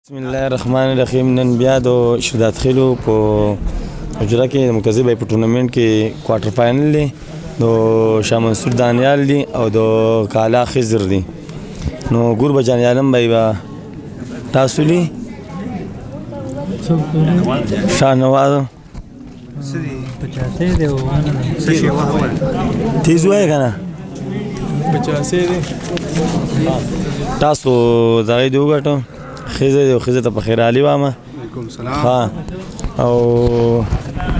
بسم الله الرحمن الرحیم. نن بیا د شداد خیلو په حجره کې د مکذب په ټورنمنت کې کوارټر فائنل دی د شاه منصور دانیال دی او د کالا خضر دی. نو ګور بجان عالم بای با تاسو لی شاهنواز تیز وای کنه 85 دی تاسو دغه دی وګټو خزه ته په خیر علي وامه. وعلیکم السلام. ها او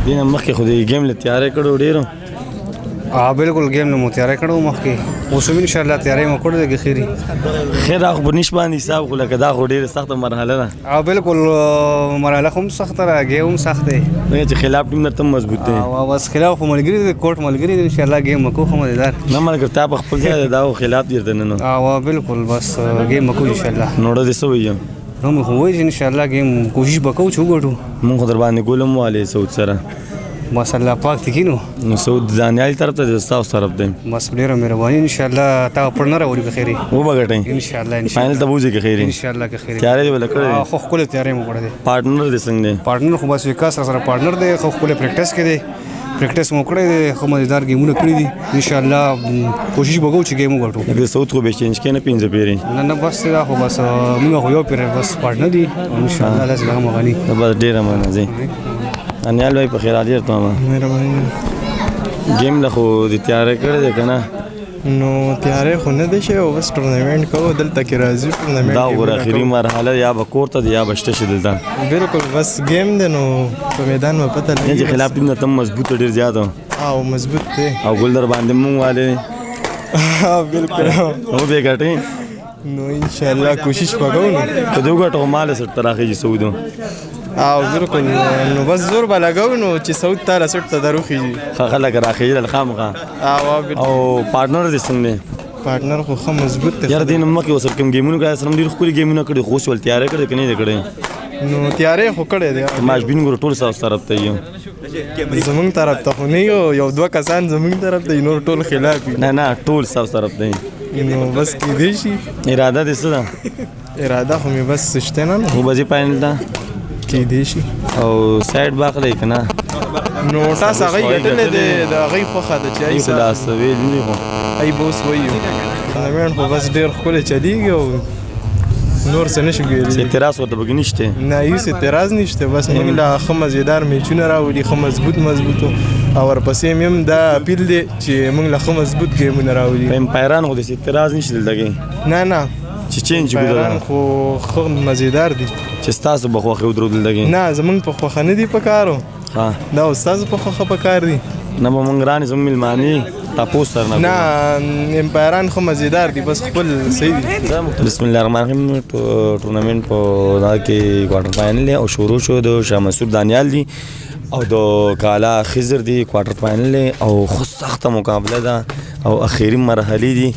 دینه مخکې خو دې ګیم له تیارې کړو ډیرو. بالکل ګیم نو تیارې کړو مخکې اوس هم ان شاء الله تیارې مو کړو د خیری خیر اخو بنش باندې حساب خو لکه دا خو ډیره سخته مرحله ده. بالکل مرحله هم سخته راګي هم سخته نه چې خلاف ټیم نه تم مضبوط دی بس خلاف ملګری د کوټ ملګری ان شاء الله ګیم مکو هم مزیدار نه ملګر تا په خپل ځای دا خلاف درته نه نو بالکل بس ګیم مکو ان شاء الله نوړه دې سو ویم نو مو وای ان شاء الله ګیم کوشش وکاو چې وګټو مونږ در باندې ګولم والے سعود سره بس الله پاک تکینو نو سعود دانیال طرف ته تاسو طرف دی بس ډیره مهرباني ان شاء الله تا پړنه راوړي په خیری و بغټای ان شاء الله فائنل ته بوځي کې خیری ان شاء الله کې خیری تیارې ولا کړې خو خپل تیارې مو کړې پارټنر دې څنګه دی پارټنر خو بس وکاس سره پارټنر دی خو خپل پریکټیس کې دی پریکټیس مو کړی دی خو مزیدار ګیمونه کړی دي ان شاء الله کوشش وکړو چې ګیم وګټو دې سعود خو به چینج کینې پینځه پیری نه بس دا خو بس موږ خو یو پیر بس پارټنر دی ان شاء الله لږ هغه مغني بس ډیره منځي انیال وای په خیر علي ته ما مهرباني ګیم له خو دې تیارې کړې ده کنه نو تیارې خو نه دی شوی بس ټورنمنټ کوو دلته کې راځي ټورنمنټ دا ور اخري مرحله یا به کورته یا بشته شي دلته بالکل بس گیم دی نو په میدان ما پته نه چې خلاف ټیم نه تم مضبوط ډیر زیات او مضبوط دی او ګل در باندې مونږ والے بالکل نو به ګټي نو ان شاء الله کوشش وکړو نو ته دوه ګټو مال سره تراخي سعودو او بالکل نو بس زور به لګاو نو چې سعود تعالی سټ ته دروخي خلک راخي الخامغه او پارټنر دې څنګه پارټنر خو خو مضبوط دی یار دین مکه وسر کوم گیمونو کا سره ډیر خو گیمونو کړي خو ول تیارې کړي کني دې کړي نو تیارې خو کړې دی ماش بین ګور ټول ساو طرف ته یو زمونږ طرف ته خو نه یو دوه کسان زمونږ طرف ته نور ټول خلاف نه ټول ساو طرف ته نو بس کې دی شي اراده دې څه ده اراده خو مې بس شته نه خو بځي پاین ده کې دی شي او سایډ باخلې کنه نو تاسو هغه ګټلې ده د هغه خو د چای سره سوي نه خو ای بوس وایو نو خو بس ډیر خپل چلیږي او نور څه نشي ګوري اعتراض ورته بګنيشته نه یو اعتراض نشته بس موږ لا خو مزیدار میچونه راوړي خو مضبوط او ورپسې هم دا اپیل دی چې موږ لا خو مضبوط ګیمونه راوړي امپایران خو د اعتراض نشته دلته نه چې چینج ګورم خو مزیدار دي چې تاسو بخو خو درو دلته نه زمونږ په خو نه دی پکارو ها دا استاد په خو پکار دي نه به مونږ رانه زموږ ملمانی تاسو سره نه امپایران خو مزیدار دي بس خپل صحیح دي. بسم الله الرحمن الرحیم. ټورنمنت په دا کې کوارټر فائنل او شروع شو د شاه منصور دانیال دی او د کالا خضر دی کوارټر فائنل او خو سخته مقابله ده او اخیری مرحله دي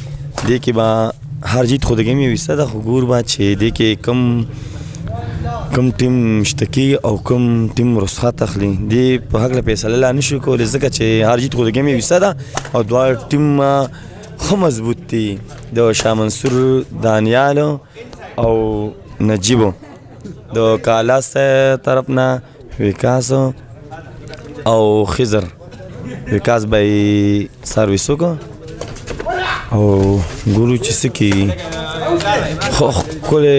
دې کې با هر جیت خود گیمی وسته ده خو ګور با چې دې کې کم ټیم مشتکی او کم ټیم رخصت اخلي دی په حق له فیصله لا نشو کولای ځکه چې هر جیت خود گیمی وسته ده او دوه ټیم خو مضبوط دي د شاه منصور دانیال او نجیبو د کالا طرف نه وکاس او خضر وکاس به سرویسو کو او ګورو چې سکی خو کله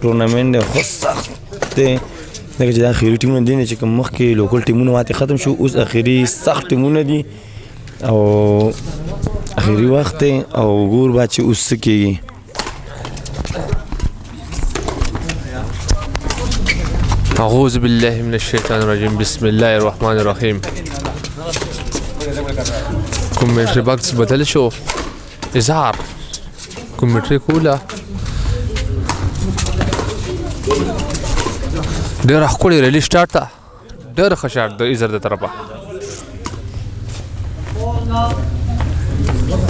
ټورنمنت خو سخت دی دغه چې اخیری ټیمونه دي چې کوم مخکې لوکل ټیمونه واته ختم شو اوس اخیری سخت ټیمونه دي او اخیری وخت او ګور با چې اوس کېږي اعوذ بالله من الشیطان الرجیم بسم الله الرحمن الرحیم کومنټری باکس بدل شو اظهار کومنټری کوله ډېر ښکلی ریلی سټارټ ده ډېر ښه شاټ د ایزر د طرفه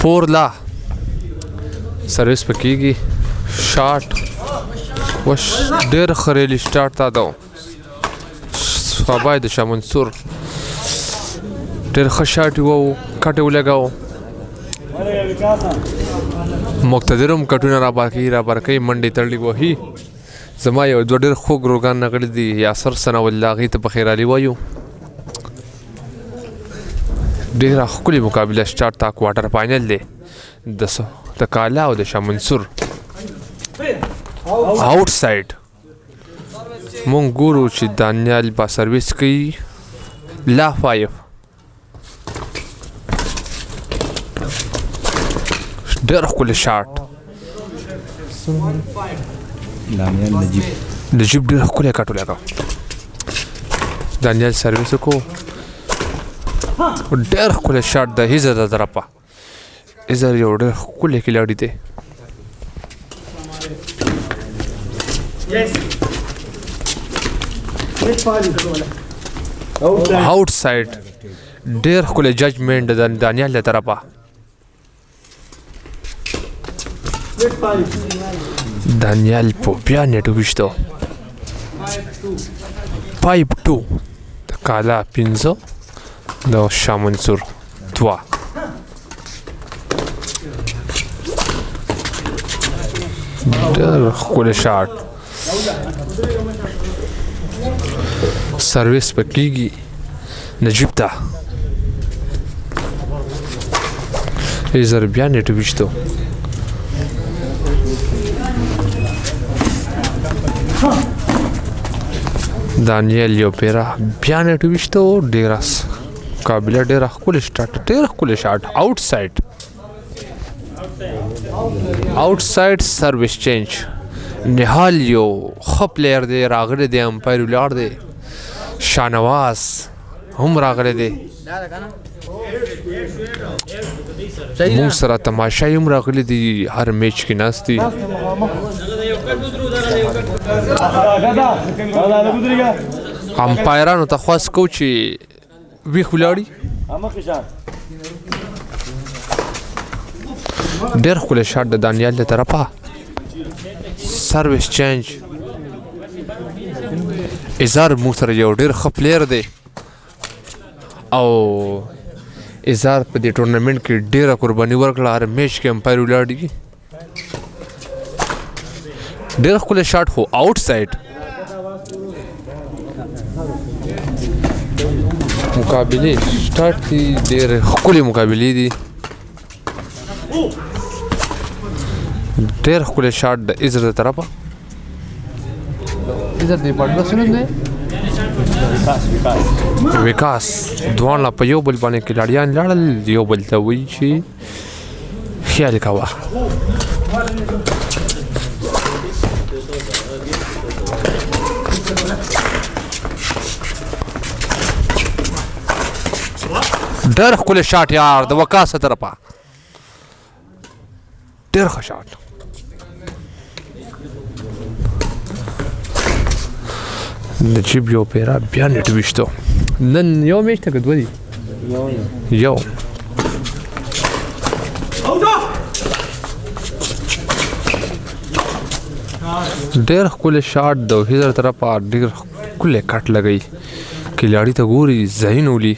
فور لا سرویس پکېږي شاټ وش ډېر ښه ریلی سټارټ ده صحابای د شاه منصور ډېر ښه شاټ وو کټ یې ولګاو مقتدرم کټونه را بارکوي منډې تړلې وهي زما یو دوه ډېر خوږ روګان راغلي دي یاسر ثناء الله هغې ته بخیر علي وایو ډېره ښکلې مقابله سټارټ تا کوارټر فاینل دی د کالا او د شاه منصور آوټ سایډ مونږ ګورو چې دانیال با سرویس کوي لا 5 ډېر ښکلی شاټ نجیب ډېر ښکلی کټ ولګاو دانیال سرویس وکړو ډېر ښکلی شاټ د هیزر د طرفه هیزر یو ډېر ښکلی کلاړي دی آوټ سایډ ډېر ښکلی ججمنټ د دانیال له طرفه دانیال په بیا نیټو ویشتو 5-2 د کالا 5 د شاه منصور 2 ډېر ښکلی شاټ سرویس په کېږي نجیب ته هیزر بیا نیټو ویشتو دانیل یو پیرا بیا نیټو ویشتو ډېره قابله ډېره ښکلې سټارټ ډېر ښکلی شاټ آوټ سایډ سرویس چینج نهال یو ښه پلیر دی راغلی دی امپایر ولاړ دی شاهنواز هم راغلی دی مونږ سره تماشای هم راغلی دی هر میچ کې ناست دي امپایرانو ته خواست کوو چې ویښ ولاړي ډېر ښکلی شاټ د دانیال له طرفه سرویس چینج اظهار موږ سره یو ډېر ښه پلیر دی او اظهار په دې ټورنمنټ کې ډېره قرباني ورکړه هر میچ کې امپایر ولاړ دي ډېر ښکلی شاټ خو آوټ سایډ مقابلې سټارټ دي ډېرې ښکلې مقابلې دي ډېر ښکلی شاټ د اظهر د طرفه اظهر د پاټنر څه نوم دی وکاس دواړه په یو بل باندې کلاړیان لاړل یو بل ته وایي چې خیال کوه ډېر ښکلی شاټ یار د وکاس طرفه ډېر ښه شاټ نجیب یو پیرا بیا نیټ ویشتو نن یو میچ ته که دوه دي یو ډېر ښکلی شاټ د هیزر طرفه ډېر ښکلی کټ لګوي کلاړي ته ګوري ذهین ولي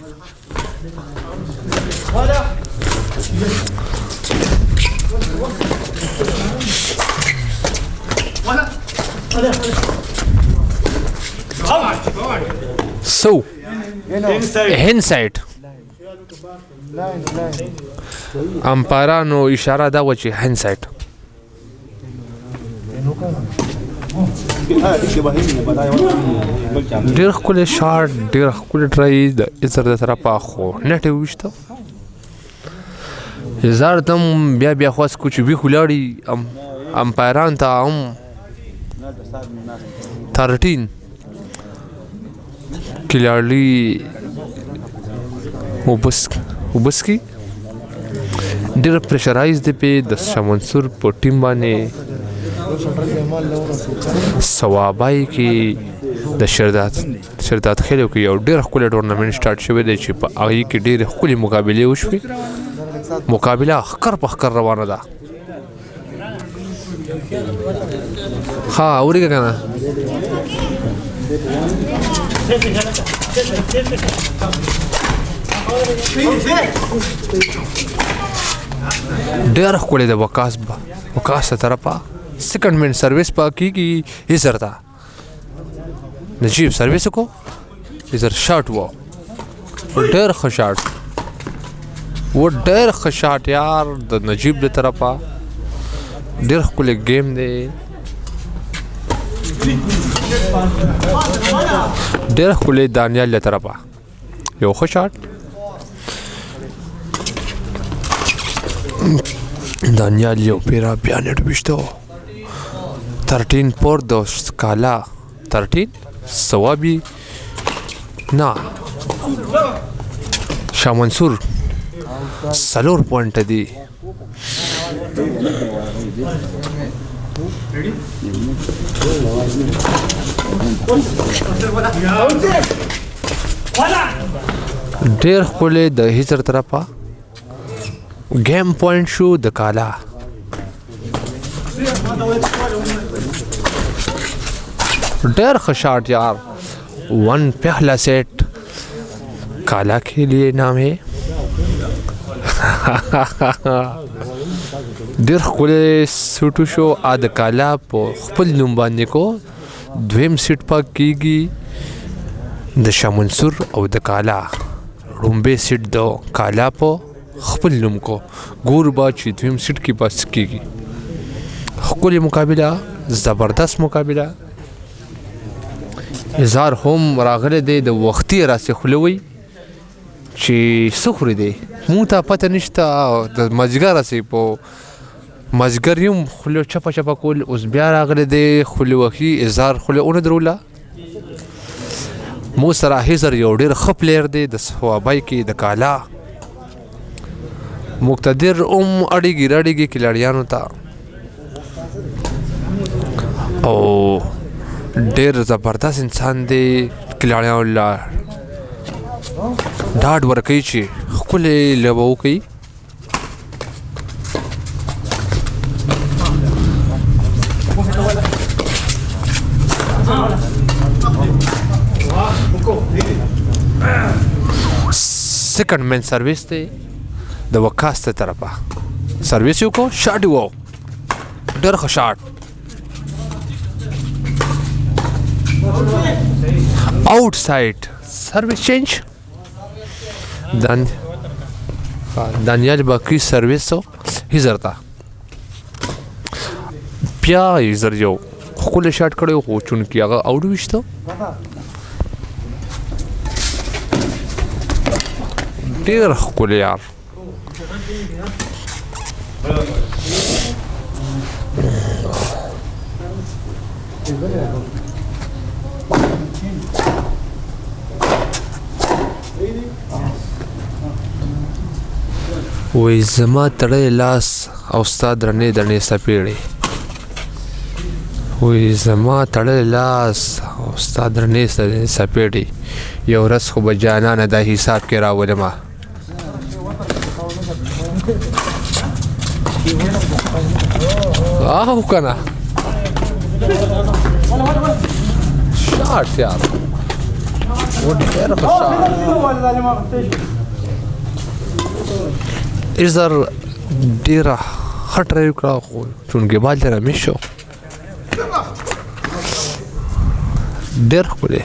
So, هند امپایرانو اشاره دا و چې هند سایډ ډېر ښکلی شاټ ډېر ښکلی ټرای د اظهر د طرفه خو نیټ یې وویشته اظهار ته هم بیا خواست کړو چې ویښ ولاړي امپایران ته هم 13 کلاړي وبسکي ډېر پریشرایز دی پې د شاه منصور په ټیم باندې ثوابای کې د شرداد خیلو کې یو ډېر ښکلی ټورنمنټ سټارټ شوی دی چې په هغې کې ډېرې ښکلې مقابلې وشوې مقابله ښکر په ښکر روانه ده ها اورېږه که نه ډېر ښکلی د وکاس طرفه سیکنډ من سرویس په کېږي هزر ته نجیب سرویس وکړو هزر شاټ و ډېر ښه شاټ و ډېر ښه شاټ یار د نجیب له طرفه ډېر ښکلی ګیم دی ډېر ښکلی دانیال له طرفه یو ښه شاټ دانیال یو پیرا بیا نیټ ویشتو 13 پر د سکالا 13 ثوابي نه شاه منصور سلور پوینټ دی ډېر ښکلی د هیڅر طرفه گیم پوینټ شو د کالا ډېر ښه شاٹ یار 1 پہلا سیٹ काला के लिए नाम है ډېر ښکلی سوټو شو د کالا په خپل نوم باندې کو دویم سیټ پاک کیږي د شاه منصور او د کالا لومبی سیټ د کالا په خپل نوم کو ګور با چې دویم سیټ کې پاس کیږي ښکلی مقابله زبردست مقابله اظهار هم راغلی دی د وختي راسې خولوي چې څه خوري دی مونږ ته پته نشته د مازدیګر راسې په مازدیګر یم خوله چپه چپه کول اوس بیا راغلی دی خولې وښي اظهار خوله ونه دروله مو سره هیزر یو ډېر ښه پلیر دی د صوابۍ کې د کالا مقتدر اړیږي راړیږي کلاړیانو ته او ډېر زبردست انسان دی کلاړیانو له ډاډ ورکوي چې ښکلې لوبه وکړي سیکنډ مین سرویس دی د وقاص ته طرفه سرویس یې وکړو شاټ یې وو ډېر ښه شاټ آؤٹ سایډ سرویس چینج دانیال باقی سرویس هیزر ته بیا هیزر یو ښکلی شاټ کړی خو چونکې هغه آؤټ ویشته ډېر ښکلی یار وای زما تړلی لاس او ستا درنې درنې څپېړې وای زما تړلی لاس او ستا درنې درنې څپېړې یو ورځ خو به جانانه دا حساب کې راولمه آو کنه شاټ یار و ډېر ښه شاټ ایزر ډېره ښه ټرایو کړه خو چونکې بال ته رمیش شو ډېر ښکلی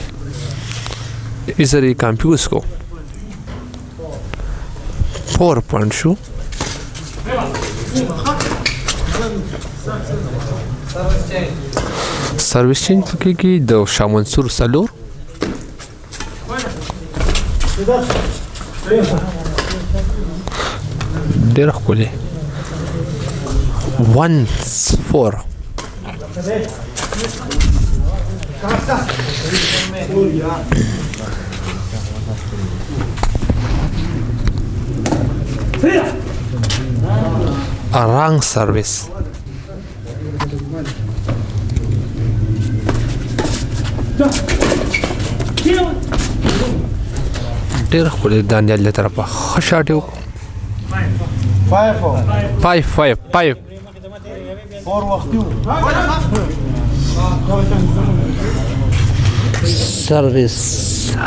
ایزر یې کمپیوز کو 4 پوینټ شو سرویس چینج پکې کې د شاه منصور سلور ډېر ښکلی 1-4 Arang service ډېر ښکلی دانیال له طرفه ښه شاټ یې وکړو 5 سرویس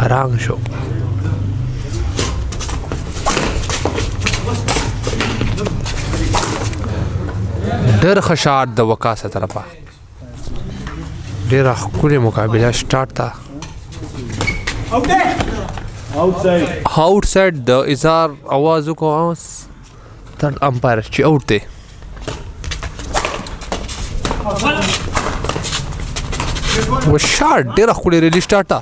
حرام شو ډېر ښه شاټ د وقاص طرفه ډېره ښکلې مقابله سټارټ ده آوټ سایډ د اظهار اواز وکړو اوس تر امپایر چې آوټ دی و شاټ ډېره ښکلې ریلي سټارټ ده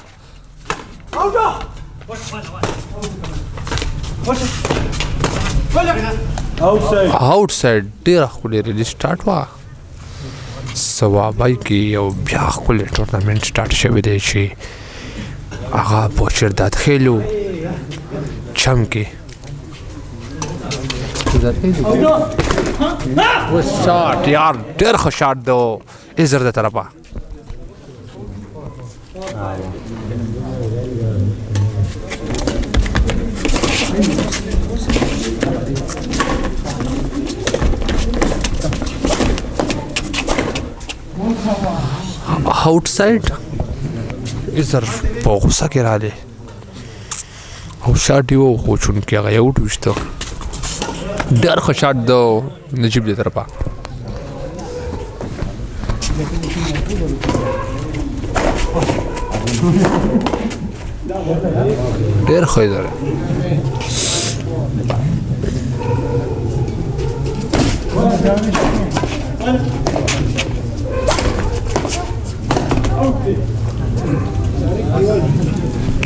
آوټ سایډ ډېره ښکلې ریلي سټارټ وه سوابای کې یو بیا ښکلی ټورنمنټ سټارټ شوی دی چې هغه په شرداد خیلو چم کې شاټ یار ډېر ښه شاټ د اظهر د طرفه آوټ سایډ اظهر په غوسه کې رالی او شاټ یې و خو چونکې هغه یې آوټ ویشته ډېر ښه شاټ د نجیب د طرفه ډېر ښه اظهر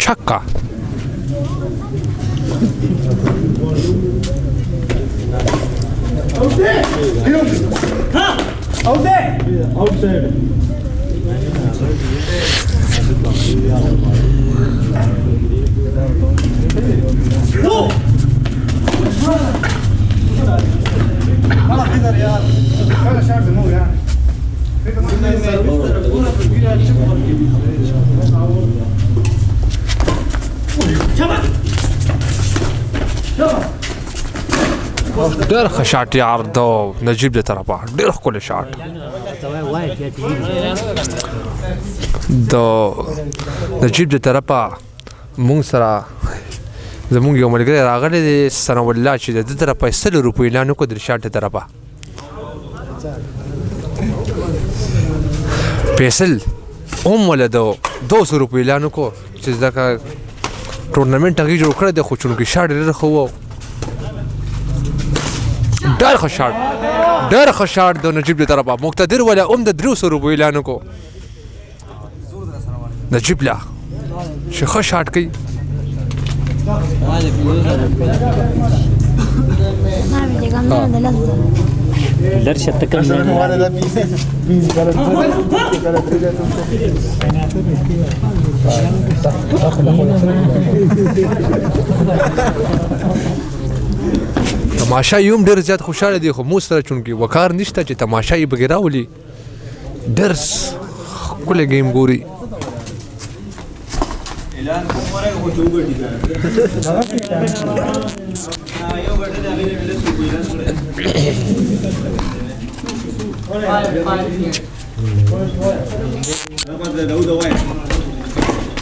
छक्का ډېر ښه شاټ یار د نجیب د طرفه ډېر ښکلی شاټ د نجیب د طرفه مونږ سره زمونږ یو ملګری راغلی دی ثناء الله چې د ده طرفه یې 100 روپۍ اعلان وکړو د رشاد د طرفه فیصل هم وله د 200 روپۍ اعلان وکړو چې ځکه ټورنمنټ هغې جوړ کړی دی خو چونکې شاټ ډېر ښه و ډېر ښه شاټ ډېر ښه شاټ د نجیب د طرفه مقتدر وله هم د 300 روپۍ اعلان وکړو نجیب لا چې ښه شاټ کوي درشه تکم تماشا یوم ډېر زیات خوشحاله دی خو مو سره چونکې وقار نشته چې تماشا یې پکې راولي ډېر ښکلی ګیم ګوري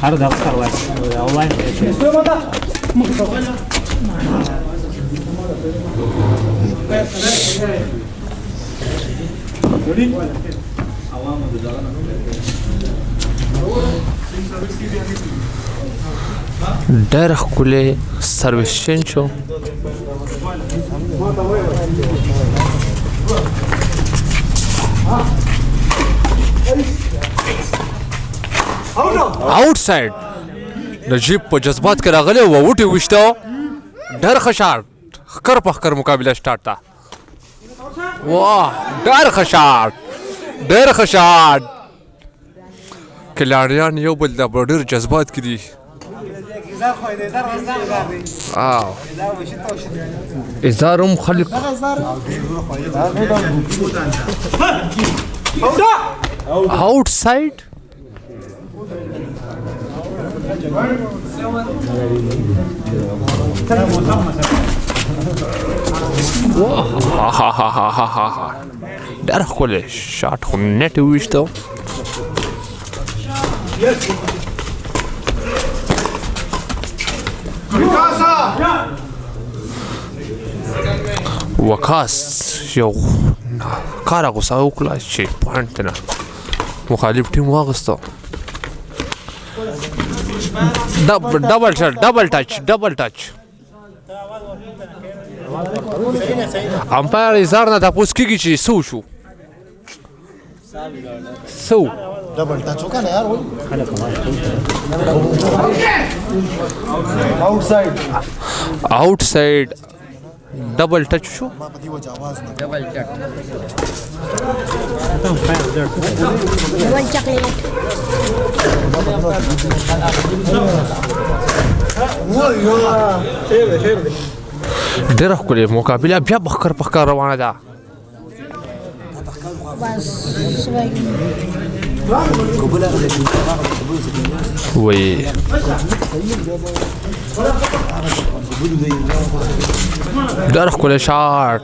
هر دفتر وای ډېر ښکلی سرویس چینج شو آوټ سایډ نجیب په جذبات کې راغلی و وټې ویشته ډېر ښه شاټ ښکر په ښکر مقابله سټارټ ده واه ډېر ښه شاټ ډېر ښه شاټ کلاړیان یو بل د ډېر جذبات کې دي اظهار هم خلق آوٹ سائڈ ډېر ښکلی شاټ خو نټ یې وویشته وقاص یو کار غوسه وکړه چې پوینټ نه مخالف ټیم واغسته ډبل ټچ امپایر اظهار نه تاسو کېږي چې سو شو ډبل ټچ وکنه یار آؤٹ سائड ډبل ټچ شو ما په دې وجه आवाज نه ډبل ډېره ښکلې مقابله بیا بخکر روانه ده وایي ډېر ښکلی شاټ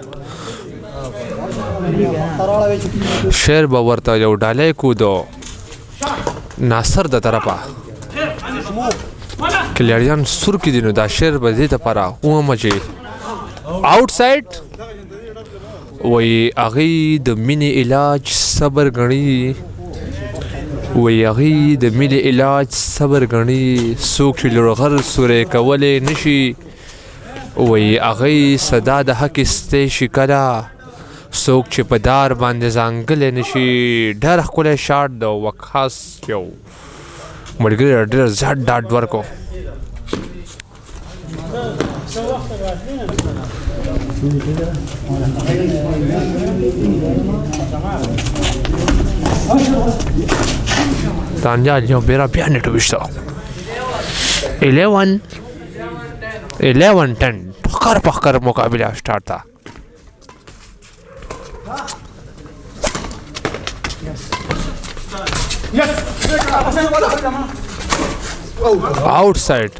شیر به ورته یو ډالی کودو ناصر د طرفه کلیاریان سور کې دي نو دا شیر به دې دپاره ووایم چې آؤٹ سایډ وایي هغوی د مینې علاج صبر ګڼي څوک چې لوړغر سوری کولی نشي وایي هغوی صدا د حق ایستی شي کله څوک چې په دار باندې ځانګلی نشي ډېر ښکلی شاټ د وقاص یو ملګري ډېر زیات ډاډ ورکړو دانیال یو بیره بیا نیټ ویشته 11-10 ښکر مقابله سټارټ ده آؤٹ سائڈ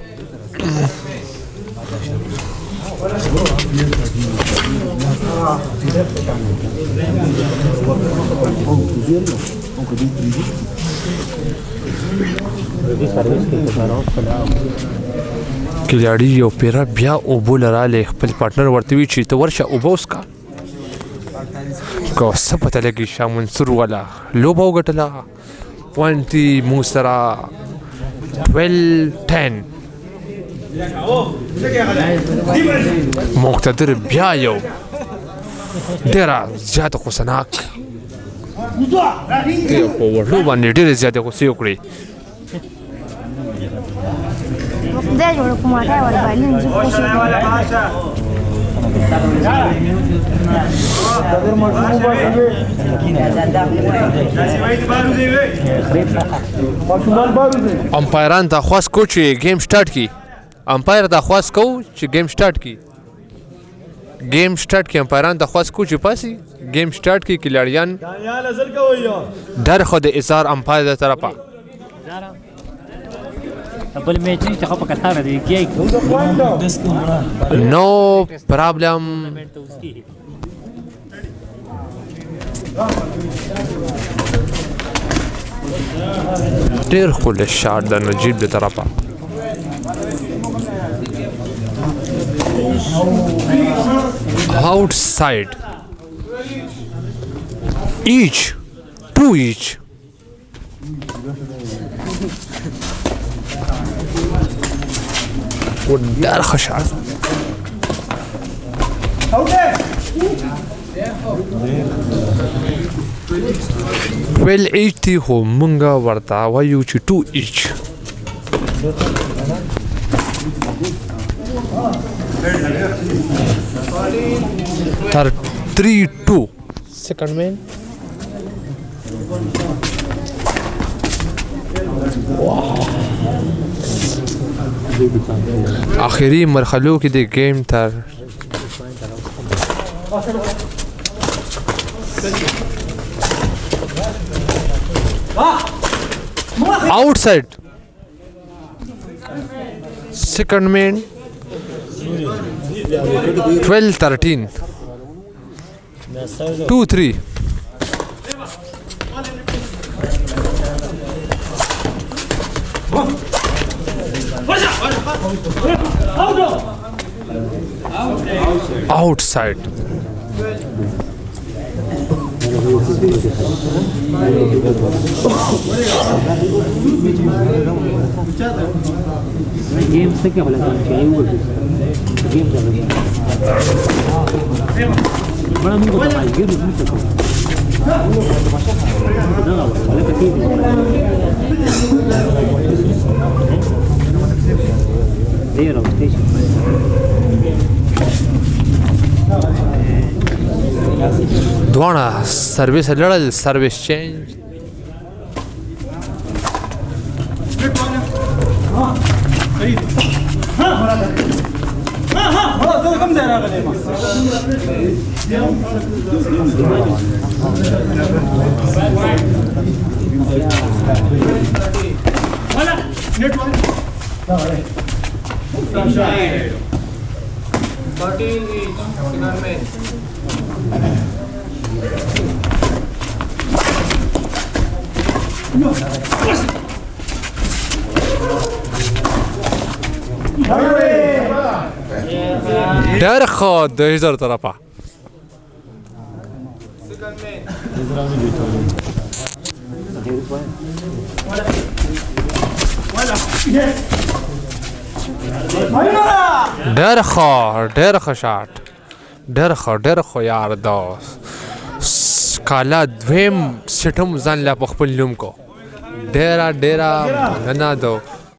کلیاړي یو پیره بیا اوبو لرالی خپل پارټنر ورته وي چې ته ورشه اوبه وڅښه که څه پته لګي شاه منصور والا لوبه وګټله پوینټ دي موږ سره 12-10 مقتدر بیا یو ډېره زیاته غوسهناک په وړلو باندې ډېرې زیاتې غوسې وکړې امپایران درخواست کو چې گیم سٹارټ کی امپایر درخواست کو چې گیم سٹارټ کی امپایران درخواست کو چې پاسي گیم سٹارټ کی کلاړیان ډېر خو د اظهار امپایر د طرفه بل میچ نه چې خو په قطار دی کیږي نو پرابلم ډېر ښکلی شاټ د نجیب د طرفه آؤٹ سائڈ ایچ ٹو ایچ وہ ډېر ښه شاټ 12-8 دی خو مونږ ورته وایو چې 2 ایچ تر 3-2 سیکنډ مین آخري مرحلو کې د گیم تر outside second man 12-13 2-3 outside game से क्या बोला गेम बड़ा मुझे पता है गेम नहीं सकता ना वाला कहीं दे रहा हूँ स्टेशन دواړه سرویس لړل سرویس چینج ډېر ښه د هیزر طرفه ډېر ښه شاټ ډېر ښه یار دا کالا دویم سټم ځان لا په خپل نوم کو ډېره نه دو